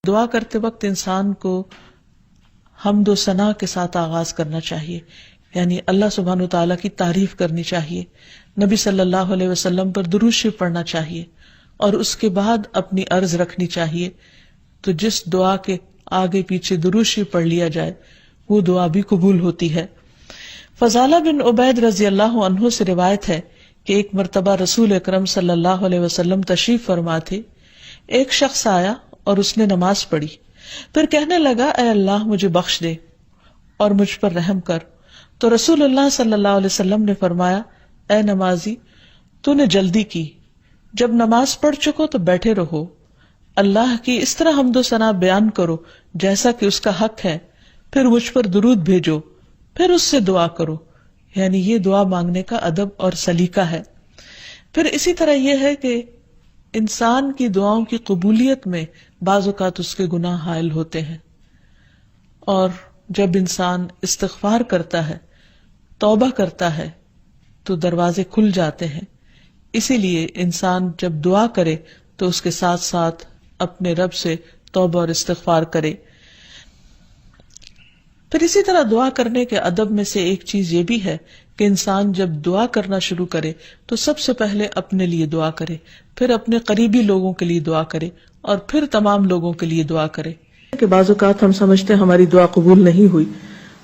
دعا کرتے وقت انسان کو حمد و ثنا کے ساتھ آغاز کرنا چاہیے، یعنی اللہ سبحانہ وتعالیٰ کی تعریف کرنی چاہیے، نبی صلی اللہ علیہ وسلم پر درود شریف پڑھنا چاہیے، اور اس کے بعد اپنی عرض رکھنی چاہیے۔ تو جس دعا کے آگے پیچھے درود شریف پڑھ لیا جائے وہ دعا بھی قبول ہوتی ہے۔ فضالہ بن عبید رضی اللہ عنہ سے روایت ہے کہ ایک مرتبہ رسول اکرم صلی اللہ علیہ وسلم تشریف فرما تھے۔ ایک شخص آیا اور اس نے نماز پڑھی، پھر کہنے لگا اے اللہ مجھے بخش دے اور مجھ پر رحم کر۔ تو رسول اللہ صلی اللہ علیہ وسلم نے فرمایا اے نمازی تو نے جلدی کی، جب نماز پڑھ چکو تو بیٹھے رہو، اللہ کی اس طرح حمد و ثنا بیان کرو جیسا کہ اس کا حق ہے، پھر مجھ پر درود بھیجو، پھر اس سے دعا کرو، یعنی یہ دعا مانگنے کا ادب اور سلیقہ ہے۔ پھر اسی طرح یہ ہے کہ انسان کی دعاؤں کی قبولیت میں بعض اوقات اس کے گناہ حائل ہوتے ہیں، اور جب انسان استغفار کرتا ہے، توبہ کرتا ہے تو دروازے کھل جاتے ہیں۔ اسی لیے انسان جب دعا کرے تو اس کے ساتھ ساتھ اپنے رب سے توبہ اور استغفار کرے۔ پھر اسی طرح دعا کرنے کے ادب میں سے ایک چیز یہ بھی ہے کہ انسان جب دعا کرنا شروع کرے تو سب سے پہلے اپنے لیے دعا کرے، پھر اپنے قریبی لوگوں کے لیے دعا کرے، اور پھر تمام لوگوں کے لیے دعا کرے۔ کہ بعض اوقات ہم سمجھتے ہیں ہماری دعا قبول نہیں ہوئی،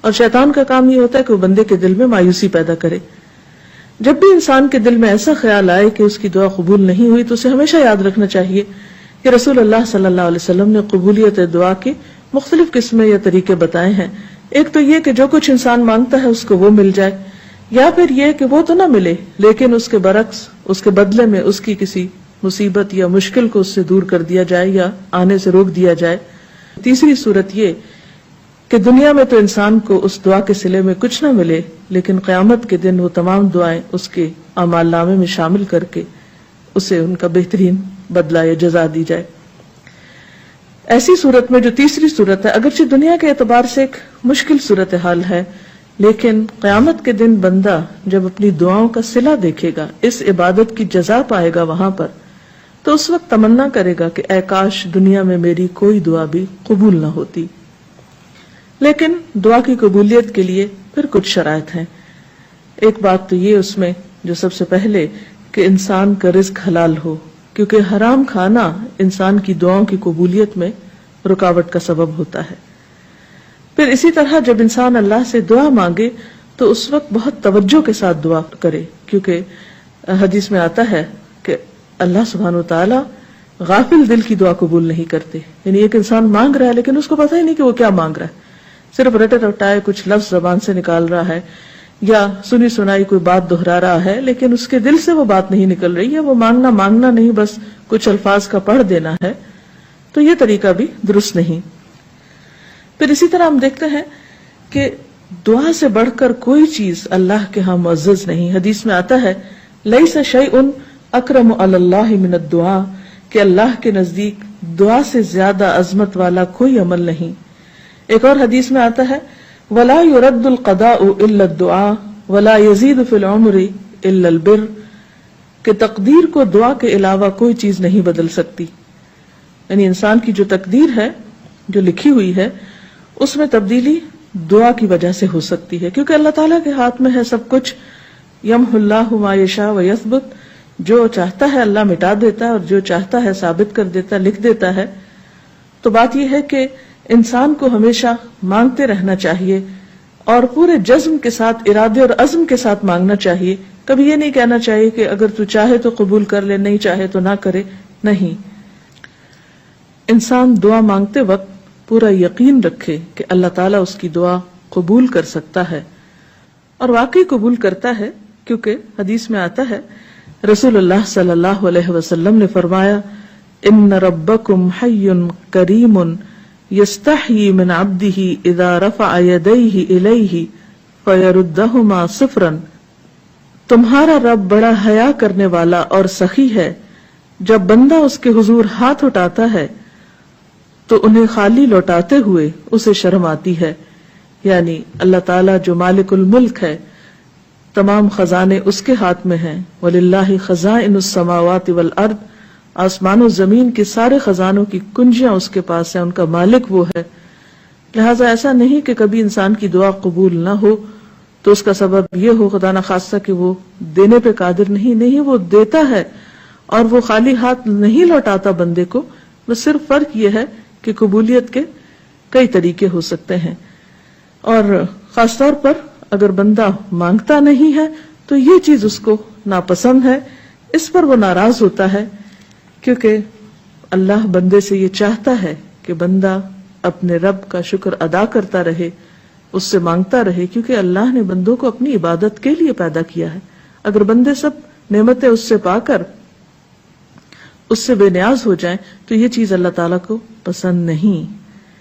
اور شیطان کا کام یہ ہوتا ہے کہ وہ بندے کے دل میں مایوسی پیدا کرے۔ جب بھی انسان کے دل میں ایسا خیال آئے کہ اس کی دعا قبول نہیں ہوئی تو اسے ہمیشہ یاد رکھنا چاہیے کہ رسول اللہ صلی اللہ علیہ وسلم نے قبولیت دعا کے مختلف قسمیں یا طریقے بتائے ہیں۔ ایک تو یہ کہ جو کچھ انسان مانگتا ہے اس کو وہ مل جائے، یا پھر یہ کہ وہ تو نہ ملے لیکن اس کے برعکس اس کے بدلے میں اس کی کسی مصیبت یا مشکل کو اس سے دور کر دیا جائے یا آنے سے روک دیا جائے۔ تیسری صورت یہ کہ دنیا میں تو انسان کو اس دعا کے صلے میں کچھ نہ ملے، لیکن قیامت کے دن وہ تمام دعائیں اس کے اعمال نامے میں شامل کر کے اسے ان کا بہترین بدلہ یا جزا دی جائے۔ ایسی صورت میں جو تیسری صورت ہے، اگرچہ دنیا کے اعتبار سے ایک مشکل صورتحال ہے، لیکن قیامت کے دن بندہ جب اپنی دعاؤں کا صلہ دیکھے گا، اس عبادت کی جزا پائے گا وہاں پر، تو اس وقت تمنا کرے گا کہ اے کاش دنیا میں میری کوئی دعا بھی قبول نہ ہوتی۔ لیکن دعا کی قبولیت کے لیے پھر کچھ شرائط ہیں۔ ایک بات تو یہ اس میں جو سب سے پہلے کہ انسان کا رزق حلال ہو، کیونکہ حرام کھانا انسان کی دعاؤں کی قبولیت میں رکاوٹ کا سبب ہوتا ہے۔ پھر اسی طرح جب انسان اللہ سے دعا مانگے تو اس وقت بہت توجہ کے ساتھ دعا کرے، کیونکہ حدیث میں آتا ہے کہ اللہ سبحانہ وتعالی غافل دل کی دعا قبول نہیں کرتے۔ یعنی ایک انسان مانگ رہا ہے لیکن اس کو پتہ ہی نہیں کہ وہ کیا مانگ رہا ہے، صرف رٹے رٹائے کچھ لفظ زبان سے نکال رہا ہے، یا سنی سنائی کوئی بات دہرا رہا ہے، لیکن اس کے دل سے وہ بات نہیں نکل رہی ہے، وہ مانگنا نہیں، بس کچھ الفاظ کا پڑھ دینا ہے، تو یہ طریقہ بھی درست نہیں۔ پھر اسی طرح ہم دیکھتے ہیں کہ دعا سے بڑھ کر کوئی چیز اللہ کے ہاں معزز نہیں۔ حدیث میں آتا ہے لیس شیء اکرم علی اللہ من الدعاء، کہ اللہ کے نزدیک دعا سے زیادہ عظمت والا کوئی عمل نہیں۔ ایک اور حدیث میں آتا ہے ولا يرد القضاء الا الدعاء ولا يزيد في العمر الا البر، کہ تقدیر کو دعا کے علاوہ کوئی چیز نہیں بدل سکتی۔ یعنی انسان کی جو تقدیر ہے، جو لکھی ہوئی ہے، اس میں تبدیلی دعا کی وجہ سے ہو سکتی ہے، کیونکہ اللہ تعالیٰ کے ہاتھ میں ہے سب کچھ۔ یمحو اللہ ما یشاء ویثبت، جو چاہتا ہے اللہ مٹا دیتا ہے اور جو چاہتا ہے ثابت کر دیتا ہے، لکھ دیتا ہے۔ تو بات یہ ہے کہ انسان کو ہمیشہ مانگتے رہنا چاہیے، اور پورے جزم کے ساتھ، ارادے اور عزم کے ساتھ مانگنا چاہیے۔ کبھی یہ نہیں کہنا چاہیے کہ اگر تو چاہے تو قبول کر لے، نہیں چاہے تو نہ کرے، نہیں۔ انسان دعا مانگتے وقت پورا یقین رکھے کہ اللہ تعالیٰ اس کی دعا قبول کر سکتا ہے، اور واقعی قبول کرتا ہے، کیونکہ حدیث میں آتا ہے رسول اللہ صلی اللہ علیہ وسلم نے فرمایا ان ربکم حی کریم یستحیی من عبدہ اذا رفع یدیہ الیہ فیردہما صفرا، تمہارا رب بڑا حیا کرنے والا اور سخی ہے، جب بندہ اس کے حضور ہاتھ اٹھاتا ہے تو انہیں خالی لوٹاتے ہوئے اسے شرم آتی ہے۔ یعنی اللہ تعالیٰ جو مالک الملک ہے، تمام خزانے اس کے ہاتھ میں ہیں، وَلِلَّهِ خَزَائِنُ السَّمَاوَاتِ وَالْأَرْضِ، آسمان و زمین کے سارے خزانوں کی کنجیاں اس کے پاس ہیں، ان کا مالک وہ ہے. لہٰذا ایسا نہیں کہ کبھی انسان کی دعا قبول نہ ہو تو اس کا سبب یہ ہو خدا نخواستہ کہ وہ دینے پہ قادر نہیں، وہ دیتا ہے اور وہ خالی ہاتھ نہیں لوٹاتا بندے کو. بس صرف فرق یہ ہے کہ قبولیت کے کئی طریقے ہو سکتے ہیں، اور خاص طور پر اگر بندہ مانگتا نہیں ہے تو یہ چیز اس کو ناپسند ہے، اس پر وہ ناراض ہوتا ہے، کیونکہ اللہ بندے سے یہ چاہتا ہے کہ بندہ اپنے رب کا شکر ادا کرتا رہے، اس سے مانگتا رہے، کیونکہ اللہ نے بندوں کو اپنی عبادت کے لیے پیدا کیا ہے. اگر بندے سب نعمتیں اس سے پا کر اس سے بے نیاز ہو جائیں تو یہ چیز اللہ تعالیٰ کو پسند نہیں.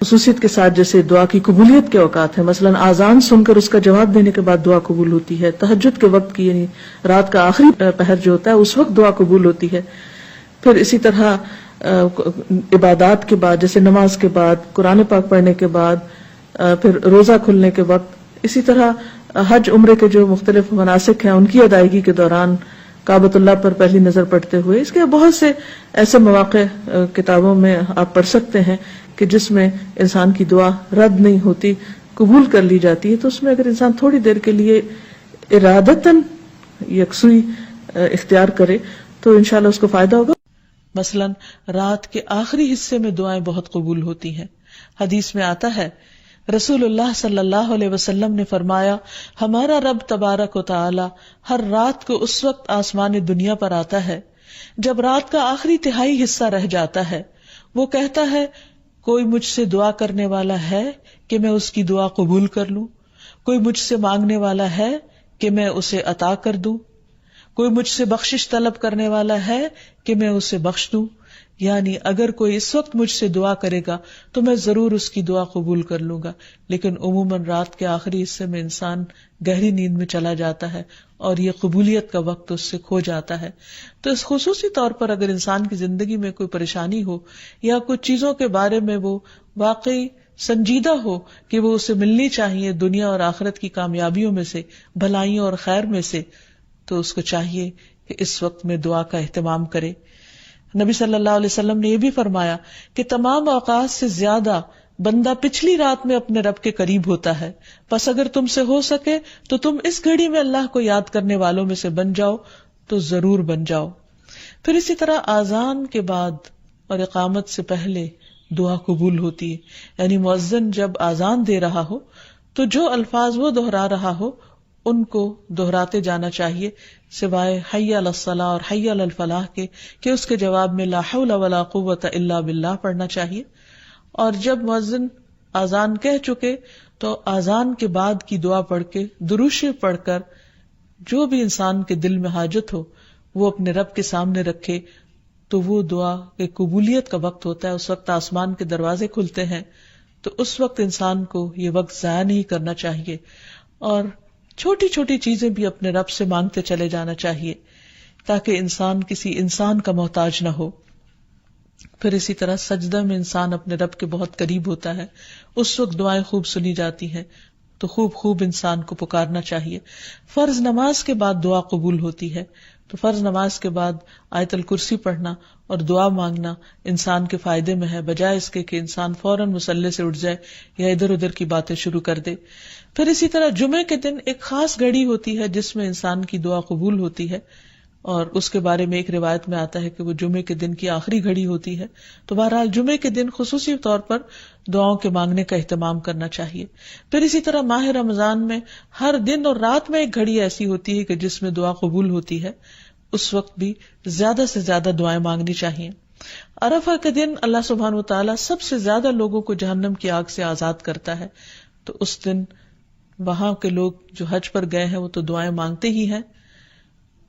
خصوصیت کے ساتھ جیسے دعا کی قبولیت کے اوقات ہیں، مثلا آذان سن کر اس کا جواب دینے کے بعد دعا قبول ہوتی ہے. تہجد کے وقت کی یعنی رات کا آخری پہر جو ہوتا ہے اس وقت دعا قبول ہوتی ہے. پھر اسی طرح عبادات کے بعد جیسے نماز کے بعد، قرآن پاک پڑھنے کے بعد، پھر روزہ کھلنے کے وقت، اسی طرح حج عمرے کے جو مختلف مناسک ہیں ان کی ادائیگی کے دوران، کعبۃ اللہ پر پہلی نظر پڑتے ہوئے. اس کے بہت سے ایسے مواقع کتابوں میں آپ پڑھ سکتے ہیں کہ جس میں انسان کی دعا رد نہیں ہوتی، قبول کر لی جاتی ہے. تو اس میں اگر انسان تھوڑی دیر کے لیے ارادتاً یکسوئی اختیار کرے تو انشاءاللہ اس کو فائدہ ہوگا. مثلا رات کے آخری حصے میں دعائیں بہت قبول ہوتی ہیں. حدیث میں آتا ہے رسول اللہ صلی اللہ علیہ وسلم نے فرمایا، ہمارا رب تبارک و تعالی ہر رات کو اس وقت آسمان دنیا پر آتا ہے جب رات کا آخری تہائی حصہ رہ جاتا ہے. وہ کہتا ہے کوئی مجھ سے دعا کرنے والا ہے کہ میں اس کی دعا قبول کر لوں؟ کوئی مجھ سے مانگنے والا ہے کہ میں اسے عطا کر دوں؟ کوئی مجھ سے بخشش طلب کرنے والا ہے کہ میں اسے بخش دوں؟ یعنی اگر کوئی اس وقت مجھ سے دعا کرے گا تو میں ضرور اس کی دعا قبول کر لوں گا. لیکن عموماً رات کے آخری حصے میں انسان گہری نیند میں چلا جاتا ہے اور یہ قبولیت کا وقت اس سے کھو جاتا ہے. تو اس خصوصی طور پر اگر انسان کی زندگی میں کوئی پریشانی ہو یا کچھ چیزوں کے بارے میں وہ واقعی سنجیدہ ہو کہ وہ اسے ملنی چاہیے دنیا اور آخرت کی کامیابیوں میں سے، بھلائیوں اور خیر میں سے، تو اس کو چاہیے کہ اس وقت میں دعا کا اہتمام کرے. نبی صلی اللہ علیہ وسلم نے یہ بھی فرمایا کہ تمام اوقات سے زیادہ بندہ پچھلی رات میں اپنے رب کے قریب ہوتا ہے، پس اگر تم سے ہو سکے تو تم اس گھڑی میں اللہ کو یاد کرنے والوں میں سے بن جاؤ تو ضرور بن جاؤ. پھر اسی طرح آذان کے بعد اور اقامت سے پہلے دعا قبول ہوتی ہے. یعنی مؤذن جب آذان دے رہا ہو تو جو الفاظ وہ دہرا رہا ہو ان کو دہراتے جانا چاہیے، سوائے حی علی الصلاح اور حی علی الفلاح کے کہ اس کے جواب میں لا حول ولا قوت الا باللہ پڑھنا چاہیے. اور جب مؤذن آذان کہہ چکے تو آذان کے بعد کی دعا پڑھ کے درود شریف پڑھ کر جو بھی انسان کے دل میں حاجت ہو وہ اپنے رب کے سامنے رکھے. تو وہ دعا کے قبولیت کا وقت ہوتا ہے، اس وقت آسمان کے دروازے کھلتے ہیں. تو اس وقت انسان کو یہ وقت ضائع نہیں کرنا چاہیے اور چھوٹی چھوٹی چیزیں بھی اپنے رب سے مانگتے چلے جانا چاہیے تاکہ انسان کسی انسان کا محتاج نہ ہو. پھر اسی طرح سجدہ میں انسان اپنے رب کے بہت قریب ہوتا ہے، اس وقت دعائیں خوب سنی جاتی ہیں تو خوب انسان کو پکارنا چاہیے. فرض نماز کے بعد دعا قبول ہوتی ہے، تو فرض نماز کے بعد آیت الکرسی پڑھنا اور دعا مانگنا انسان کے فائدے میں ہے، بجائے اس کے کہ انسان فوراً مصلی سے اٹھ جائے یا ادھر ادھر کی باتیں شروع کر دے. پھر اسی طرح جمعے کے دن ایک خاص گھڑی ہوتی ہے جس میں انسان کی دعا قبول ہوتی ہے، اور اس کے بارے میں ایک روایت میں آتا ہے کہ وہ جمعے کے دن کی آخری گھڑی ہوتی ہے. تو بہرحال جمعے کے دن خصوصی طور پر دعاؤں کے مانگنے کا اہتمام کرنا چاہیے. پھر اسی طرح ماہ رمضان میں ہر دن اور رات میں ایک گھڑی ایسی ہوتی ہے کہ جس میں دعا قبول ہوتی ہے، اس وقت بھی زیادہ سے زیادہ دعائیں مانگنی چاہیے. عرفہ کے دن اللہ سبحانہ وتعالی سب سے زیادہ لوگوں کو جہنم کی آگ سے آزاد کرتا ہے، تو اس دن وہاں کے لوگ جو حج پر گئے ہیں وہ تو دعائیں مانگتے ہی ہیں،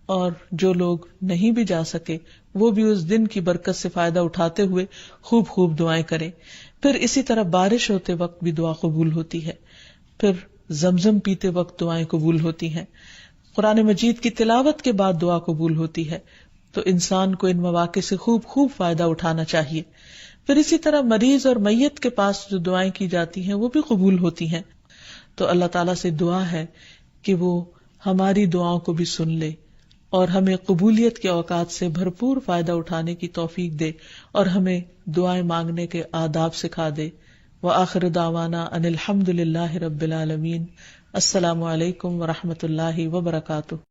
اور جو لوگ نہیں بھی جا سکے وہ بھی اس دن کی برکت سے فائدہ اٹھاتے ہوئے خوب دعائیں کریں. پھر اسی طرح بارش ہوتے وقت بھی دعا قبول ہوتی ہے. پھر زمزم پیتے وقت دعائیں قبول ہوتی ہیں. قرآن مجید کی تلاوت کے بعد دعا قبول ہوتی ہے. تو انسان کو ان مواقع سے خوب فائدہ اٹھانا چاہیے. پھر اسی طرح مریض اور میت کے پاس جو دعائیں کی جاتی ہیں وہ بھی قبول ہوتی ہیں. تو اللہ تعالیٰ سے دعا ہے کہ وہ ہماری دعاؤں کو بھی سن لے اور ہمیں قبولیت کے اوقات سے بھرپور فائدہ اٹھانے کی توفیق دے، اور ہمیں دعائیں مانگنے کے آداب سکھا دے۔ وآخر دعوانا ان الحمد للہ رب العالمین۔ السلام علیکم ورحمۃ اللہ وبرکاتہ۔